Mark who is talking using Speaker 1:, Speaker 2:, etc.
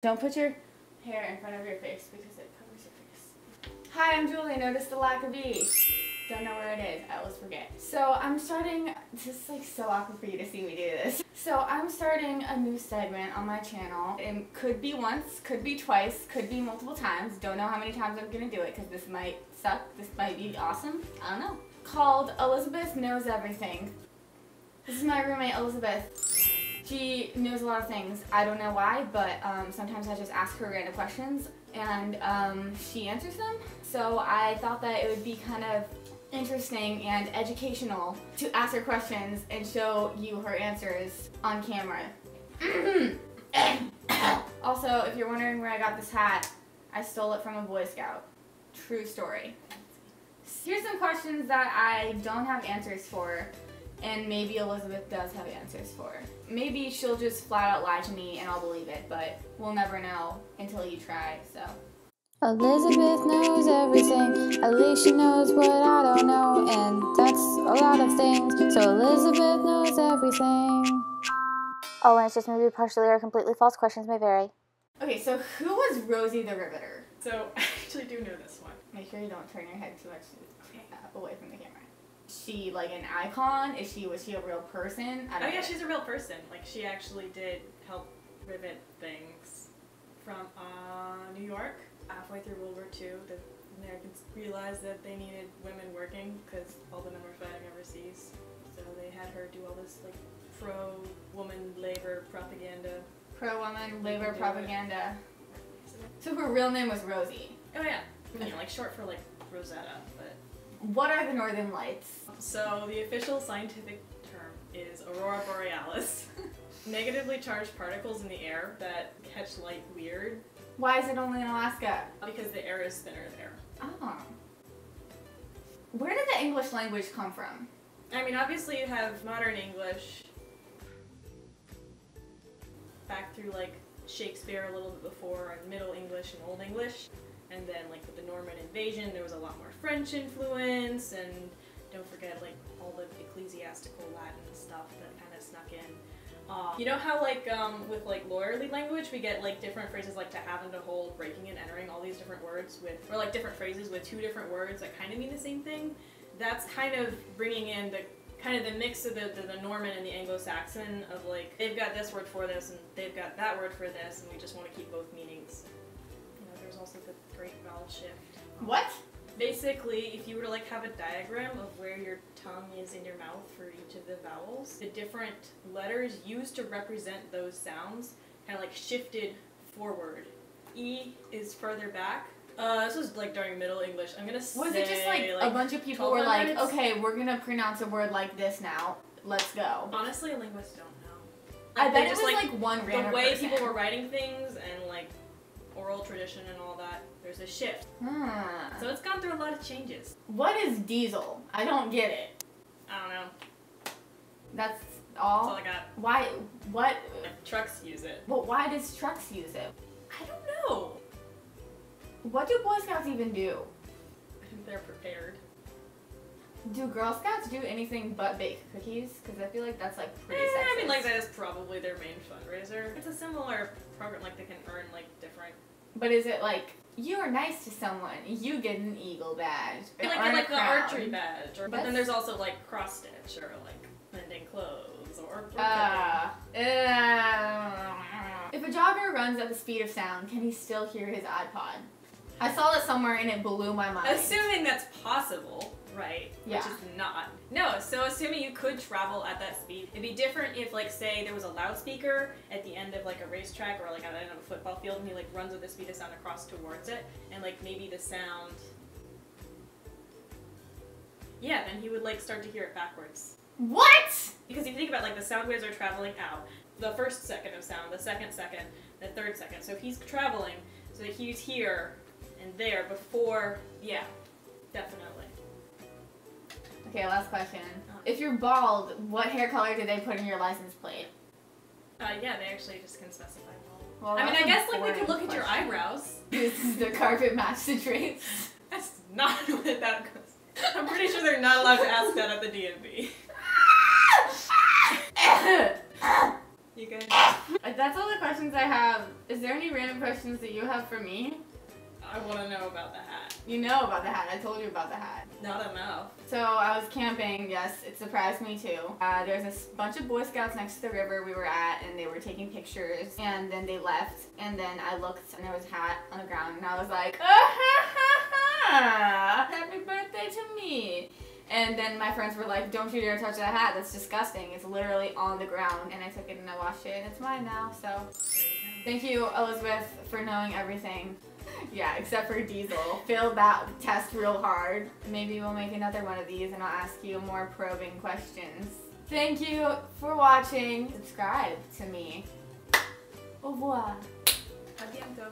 Speaker 1: Don't put your hair in front of your face because it covers your face. Hi, I'm Julie. Notice the lack of E. Don't know where it is. I always forget. So I'm starting, this is like so awkward for you to see me do this. So I'm starting a new segment on my channel. It could be once, could be twice, could be multiple times. Don't know how many times I'm gonna do it because this might suck. This might be awesome. I don't know. Called Elizabeth Knows Everything. This is my roommate, Elizabeth. She knows a lot of things. I don't know why, but sometimes I just ask her random questions and she answers them. So I thought that it would be kind of interesting and educational to ask her questions and show you her answers on camera. Also, if you're wondering where I got this hat, I stole it from a Boy Scout. True story. Here's some questions that I don't have answers for, and maybe Elizabeth does have answers for. Maybe she'll just flat out lie to me and I'll believe it, but we'll never know until you try, so.
Speaker 2: Elizabeth knows everything, at least she knows what I don't know, and that's a lot of things, so Elizabeth knows everything.
Speaker 3: All answers may be partially or completely false. Questions may vary.
Speaker 1: Okay, so who was Rosie the Riveter?
Speaker 4: So I actually do know this one.
Speaker 1: Make sure you don't turn your head too much away from the camera. Is she like an icon? Was she a real person? I don't know.
Speaker 4: Yeah, she's a real person. Like, she actually did help rivet things from New York. Halfway through World War II, the Americans realized that they needed women working because all the men were fighting overseas. So they had her do all this like pro-woman labor propaganda.
Speaker 1: Pro-woman labor propaganda. So her real name was Rosie.
Speaker 4: Oh yeah, you know, like short for like Rosetta. But
Speaker 1: what are the Northern Lights?
Speaker 4: So the official scientific term is Aurora Borealis. Negatively charged particles in the air that catch light weird.
Speaker 1: Why is it only in Alaska?
Speaker 4: Because the air is thinner there.
Speaker 1: Oh. Where did the English language come from?
Speaker 4: I mean, obviously you have modern English back through like Shakespeare a little bit before, and Middle English and Old English. And then like with the Norman invasion, there was a lot more French influence, and don't forget like all the ecclesiastical Latin stuff that kind of snuck in. You know how like with like lawyerly language we get like different phrases like to have and to hold, breaking and entering, all these different words with, or like different phrases with two different words that kind of mean the same thing. That's kind of bringing in the kind of the mix of the Norman and the Anglo-Saxon of like they've got this word for this and they've got that word for this, and we just want to keep both meanings. You know, there's also the great vowel shift.
Speaker 1: What?
Speaker 4: Basically, if you were to like have a diagram of where your tongue is in your mouth for each of the vowels, the different letters used to represent those sounds kind of like shifted forward. E is further back. This was like during Middle English. I'm gonna say
Speaker 1: was it just like a bunch of people were like, okay, we're gonna pronounce a word like this now. Let's go.
Speaker 4: Honestly, linguists don't know.
Speaker 1: I bet it
Speaker 4: just,
Speaker 1: was like one random
Speaker 4: the way
Speaker 1: person.
Speaker 4: people were writing things and like oral tradition and all that. There's a shift. So it's gone through a lot of changes.
Speaker 1: What is diesel? I don't get it.
Speaker 4: I don't know.
Speaker 1: That's
Speaker 4: That's
Speaker 1: all?
Speaker 4: all I got.
Speaker 1: Why? What?
Speaker 4: Like, trucks use it.
Speaker 1: But why does trucks use it?
Speaker 4: I don't know.
Speaker 1: What do Boy Scouts even do?
Speaker 4: I think they're prepared.
Speaker 1: Do Girl Scouts do anything but bake cookies? Because I feel like that's like pretty sexist.
Speaker 4: I mean, like that is probably their main fundraiser. It's a similar program, like they can earn like different.
Speaker 1: But is it like, you are nice to someone, you get an eagle badge, or
Speaker 4: Like
Speaker 1: earn
Speaker 4: get
Speaker 1: a
Speaker 4: like the
Speaker 1: crown.
Speaker 4: archery badge, or but then there's also like cross stitch or like mending clothes or
Speaker 1: if a jogger runs at the speed of sound, can he still hear his iPod? I saw that somewhere and it blew my mind.
Speaker 4: Assuming that's possible, right?
Speaker 1: Yeah.
Speaker 4: Which is not. No, so assuming you could travel at that speed, it'd be different if, like, say there was a loudspeaker at the end of, like, a racetrack or, like, at the end of a football field and he, like, runs with the speed of sound across towards it, and, like, maybe the sound... Yeah, then he would, like, start to hear it backwards.
Speaker 1: What?
Speaker 4: Because if you think about, like, the sound waves are traveling out. The first second of sound, the second second, the third second. So if he's traveling, so that he's here and there before, yeah, definitely.
Speaker 1: Okay, last question. If you're bald, what hair color did they put in your license plate?
Speaker 4: Yeah, they actually just can specify
Speaker 1: Well,
Speaker 4: bald. I mean, I guess, like, they could look at your eyebrows.
Speaker 1: Does the carpet match the drapes?
Speaker 4: That's not what that goes. I'm pretty sure they're not allowed to ask that at the DMV. You good?
Speaker 1: That's all the questions I have. Is there any random questions that you have for me?
Speaker 4: I want to know about the hat.
Speaker 1: You know about the hat. I told you about the hat.
Speaker 4: Not enough.
Speaker 1: So I was camping, yes, it surprised me too. There's a bunch of Boy Scouts next to the river we were at, and they were taking pictures, and then they left, and then I looked, and there was a hat on the ground, and I was like, happy birthday to me. And then my friends were like, don't you dare touch that hat, that's disgusting. It's literally on the ground, and I took it and I washed it, and it's mine now, so. Thank you, Elizabeth, for knowing everything. Yeah, except for Diesel. Failed that test real hard. Maybe we'll make another one of these and I'll ask you more probing questions. Thank you for watching. Subscribe to me. Au revoir.
Speaker 4: A bientôt.